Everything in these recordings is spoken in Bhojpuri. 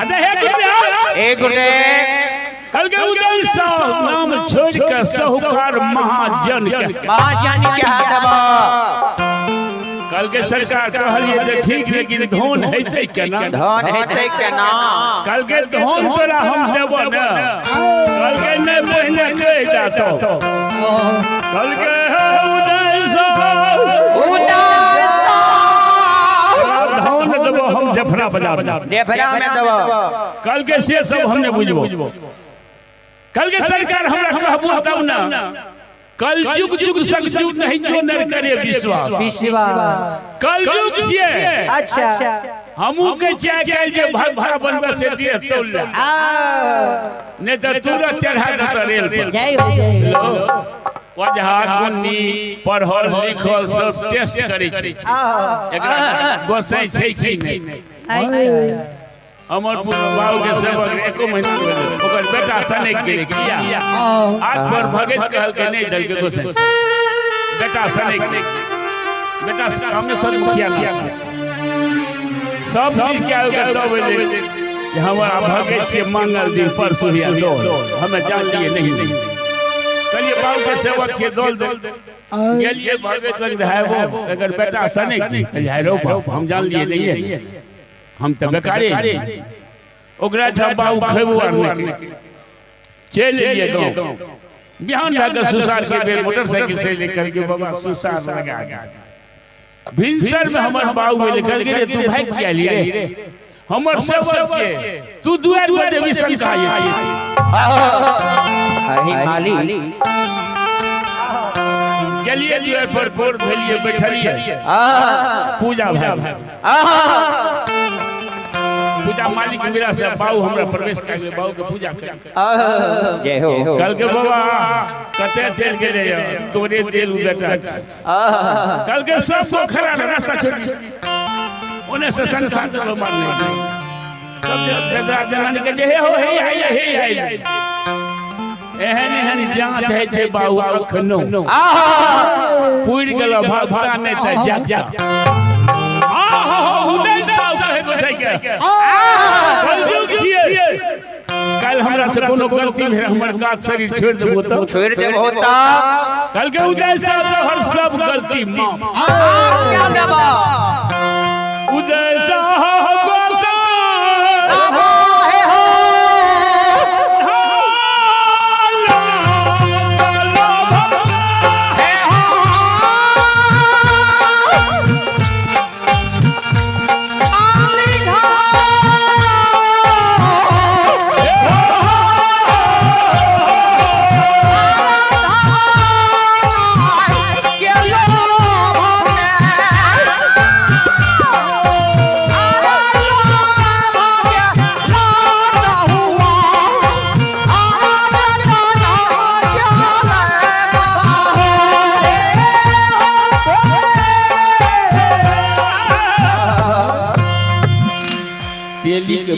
एक कल के उदय साहब नाम छोड़ के साहूकार महाजन के क्या दबा कल के सरकार कहलिए जे ठीक लेकिन धन हेतै केना कल के धन तोरा हम देबो न कल के नै पहिने कह जातो कल के उदय साहब धन देबो हम जफरा बाजार में देबो कल के से सब हमने बुझबो कल के सरकार हमरा कहबो तब ना कल युग युग संग युग नहीं जो नर करे विश्वास कल युग छिए अच्छा हमू के चाहे कल जे भाग बनबे से दिए तौल ने त तुरंत चढ़ा दे रेल पर जय हो वजह गुन्नी पढ़ल लिखल सब टेस्ट करै छै एकरा गोसाई छै कि नहीं हमर बाबू के सेवक एको महीना ओकर बेटा सने के किया आठ बार भगत कहल के नहीं दल के गोसाई बेटा सने के बेटा हमने सब मुखिया किया सब चीज क्या होगा तब जे हमारा भगत के मंगल दिन परसों हिया दो हमें जान लिए नहीं कलिए बाबू के सेवक के दौल दे गेलिए भगत लग है वो अगर बेटा सने के है रो हम जान लिए नहीं है हम तो बेकारे ओकरा बाबू खेबो आर नहीं चल लिए गांव बिहान जाकर सुसार के बेल मोटरसाइकिल से लेकर के बाबा सुसार लगा भिनसर में हमर बाबू लेकर के तू भाग के आली रे हमर सेवक के तू दुआर पर देवी शंका खाली गेलिए दुआर पर गोर भेलिए बैठलिए पूजा भाई पूजा मालिक मेरा से बाबू हमरा प्रवेश कर बाबू के पूजा कर जय हो कल के बाबा कते चल के रे तोरे दिल बेटा कल के सब खरा रास्ता छोड़ ओने से संसार चलो मारने सब बेटा जनानी के जे हो हे एहन जांच है छे बाबू अखनो पूर गेल भगता नहीं त जा उदय साहब कहे को छै के कलयुग छिए कल हमरा से कोनो गलती भेल हमर काज शरीर छोड़ देबो त कल के उदय साहब से हर सब गलती मां क्या देबा उदय साहब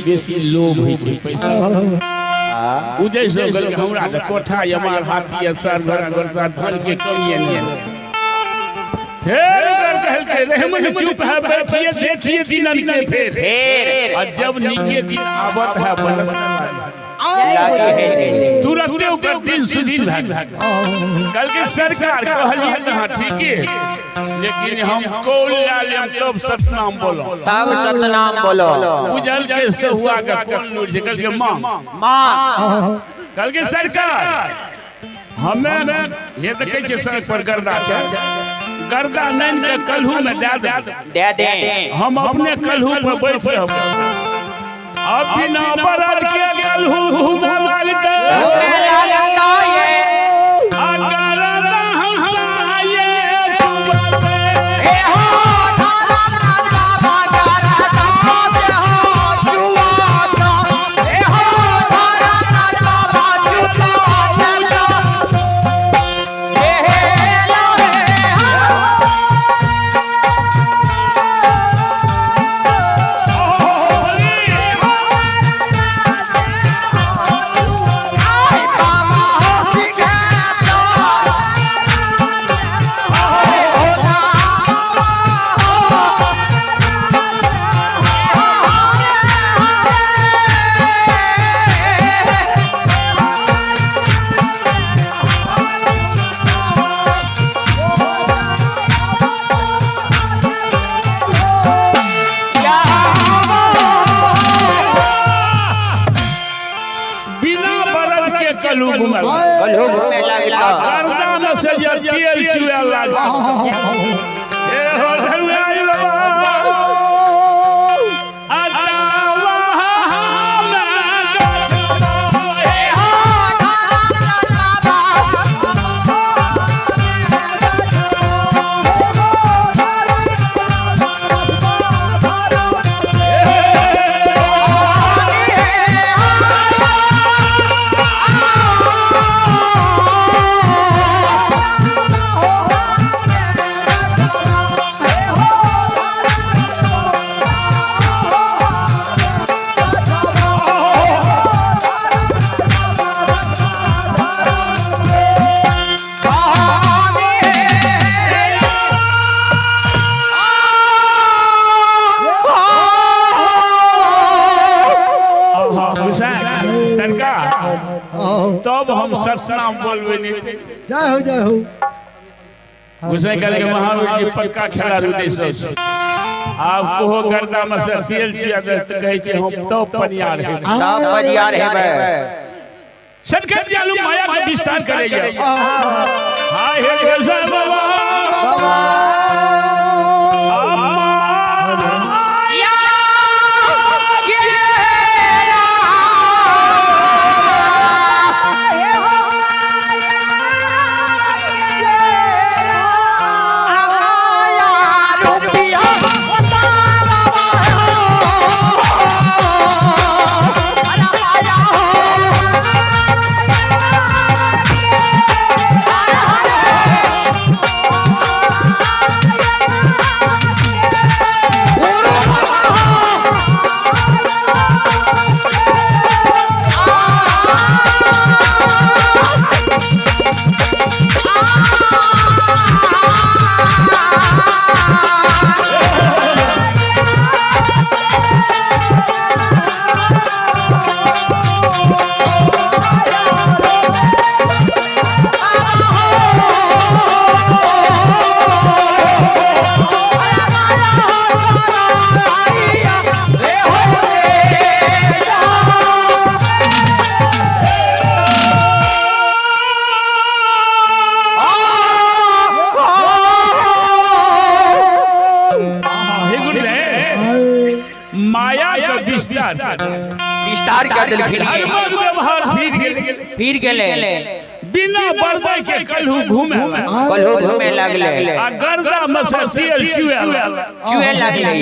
बेसी लोभ होई छै पैसा उदय से गल हमरा त कोठा यमार हाथी सर भरा धन के कमिए नहीं फेर कहल के रहमन चुप है बैठिए देखिए दिनन के फेर और जब नीचे दिन आवत है तुरंत ओकर दिन सुधीर भाग कल के सरकार कहलिए ना ठीक है लेकिन हम कौल लालेम तब सतनाम बोलो बुझल के सहुआ का कौल नूर से कल के मां कल के सरकार हमें ये देखे छे सर पर गर्दा छै गर्दा नैन के कलहू में दे दे हम अपने कलहू पर बैठ रहब अब बिना बरद के कलहू घुमाल दे Bye. कलू घुमल कलहू घूमे लागल गर्दा में से जे तेल चुए लागल ए हो धरुआई बाबा तब हम सतनाम बोलबे नहीं जय हो गुस्सा करके महावीर जी पक्का खिलाड़ी देश आप को गर्दा में से तेल किया तो कहे छे हम तो पनियार है सब परियार है सदखत जालू माया के विस्तार करे जा हाय हे गुस्सा बाबा विस्तार कर देलखिन फिर गेले बिना पर्दा के कलहू घूमे लागले आ गर्दा में से तेल चुए लागले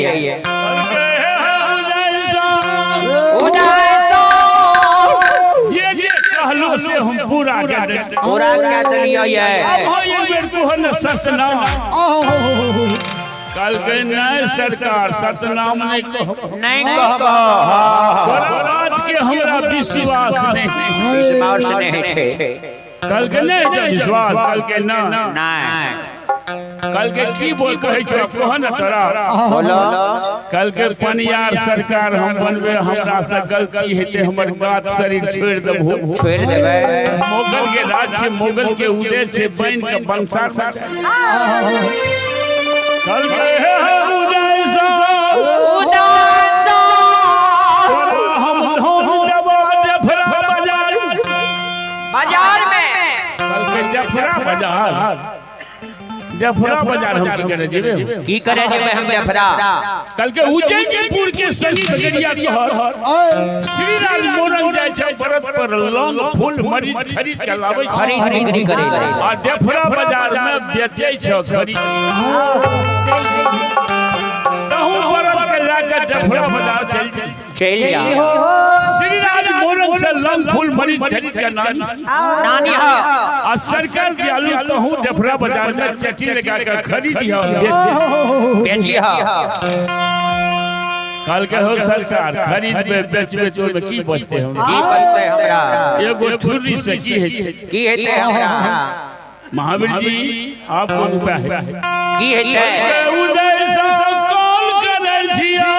ये जे कहलो से हम पूरा कर देलियो ये अब एक बेर को न ससना कल के नहीं सरकार सतनाम नहीं कहो बात के हमरा विश्वास नहीं छे कल के नहीं विश्वास कल के ना कल के की बोल कहे छो कह न तोरा बोलो कल के पनियार सरकार हम बनबे हमरा से गलती हेते हमर बात शरीर छोड़ देबो मोगल के राज छे मोगल के उदय छे बन के वंशा कल के उदय सा हम हो जबा जफरा बाजार में कल के जफरा बाजार हम की करे जेबे हम जफरा कल के उज्जैनपुर के शनि बगरिया तोहर श्री राज मोरन जाय छै व्रत पर लौंग फूल मरीच खरीद के लाबै खरीद करे आ जफरा बाजार में बेचै छै खरीद तहु व्रत के लाके जफरा बाजार चल जा श्री राज मोरन से लौंग फूल मरीच खरीद के नानी आ सरकार दियालु कहूं जफरा बाजार में चटी लगा के खरीदिया बेचिया कल के हो सरकार खरीद में बेचबे तो में की बचते हम की बनते हमरा एगो छुरी से की हेते हमरा महावीर जी आप कोन उपाय है की हेते उदय से कॉल करल छिया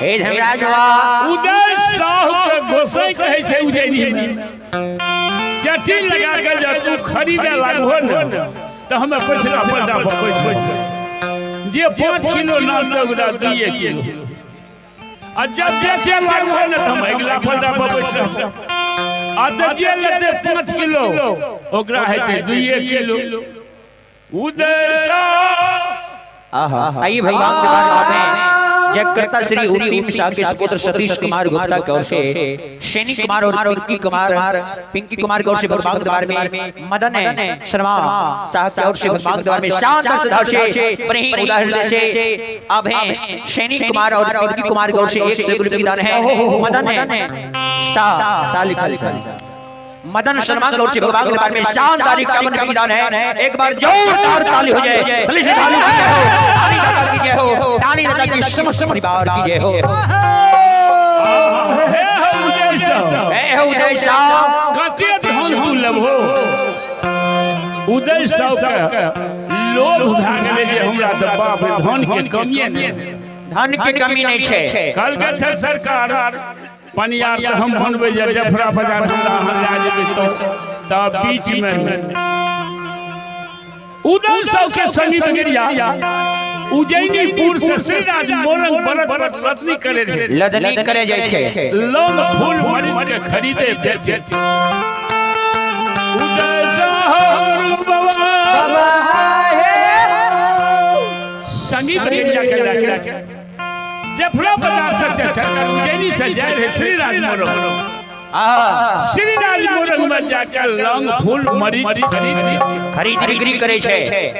हे धर्मराज बाबा उदय साहू के गोसाई कहे छे उजैनी में चटी लगा के जब तू खरीदे लागो न तो हमें पछला पलटा पर जे 5 किलो नाम दगड़ा 2 किलो आ जब बेचे लागो न तो हम अगला पलटा पर पछला आ तो जे लेते 5 किलो ओकरा हेते 2 किलो उदय साहू आहा आइए भगवान के बारे में जगकर्ता श्री उरी उषा के सुपुत्र सतीश कुमार गुप्ता की ओर से सैनी कुमार और पिंकी कुमार की ओर से भगवान के बारे में मदन शर्मा साहब की ओर से भगवान के बारे में शानदार सदा से बड़े ही उदाहरण से अब है सैनी कुमार और पिंकी कुमार की ओर से 1 रुपए की दान है मदन सा लिखा मदन शर्मा की ओर से भगवान के बारे में शानदार 51 की दान है। एक बार जोरदार ताली हो जाए ताली से ताली की जय हो ताली दादा की समस्त परिवार की जय हो। हे उदय साहब कते धन तू लबो उदय साहब के लोभ भागले जे हमरा त बाप धन के कमी नहीं धन की कमी नहीं छे कलकत्ता सरकार पनियार तो हम बनबे जे जफरा बाजार हमरा ला जेबे तो बीच में उदय साहब के संगीत गिरिया उज्जैनीपुर से श्रीराज मोरंग बरत लदनी करे जाय छे लोग फूल मरीच के खरीदे बेचे उदय साहब बाबा संगीत गिरिया के जफरा बाजार से सरकार उज्जैनी से जाय है श्रीराज मोरंग श्रीराज मोरंग में जाकर लौंग फूल मरीच खरीद बिक्री करे छे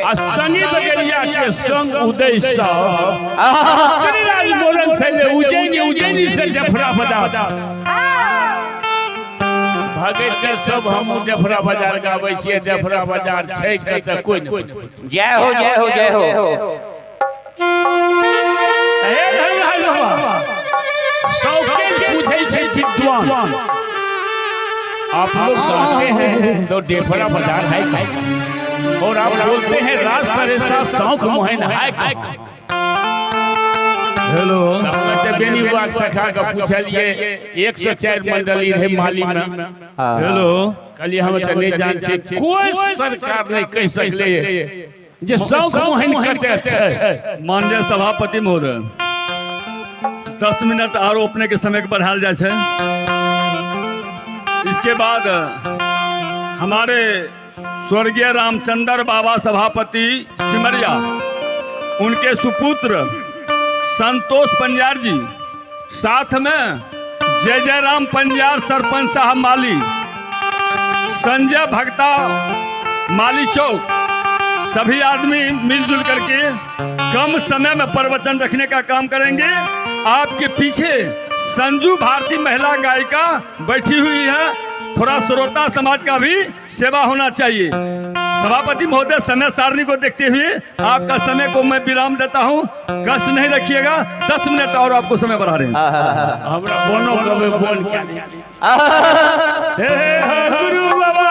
आ संगीत गिरिया के संग उदय साहब श्रीराज मोरंग से उज्जैनी से जफरा बाजार भगत के सब हम जफरा बाजार गाबै छियै जफरा बाजार छै कत कोई न जय हो जय हो जय हो। विद्वान आप लोग समझते हैं तो डेफरा बाजार है और आप बोलते हैं राज सरेसा शौक मोहन है। हेलो बेनी बात सखा का पूछलिए 104 मंडली है माली में हेलो कल हम तो नहीं जान छे कोई सरकार नहीं कह सकले जे शौक मोहन करते छै। माननीय सभापति महोदय 10 मिनट और रोपने के समय बढ़ाल जाए छे। इसके बाद हमारे स्वर्गीय रामचंद्र बाबा सभापति सिमरिया उनके सुपुत्र संतोष पंजार जी साथ में जय जय राम पंजार सरपंच साहब माली संजय भक्ता माली चौक सभी आदमी मिलजुल करके कम समय में प्रवचन रखने का काम करेंगे। आपके पीछे संजू भारती महिला गायिका बैठी हुई है, थोड़ा श्रोता समाज का भी सेवा होना चाहिए। सभापति महोदय समय सारणी को देखते हुए आपका समय को मैं विराम देता हूँ, कष्ट नहीं रखिएगा। 10 मिनट और आपको समय बढ़ा रहे हैं। हमरा बोनो कबे बोल क्या गुरु बाबा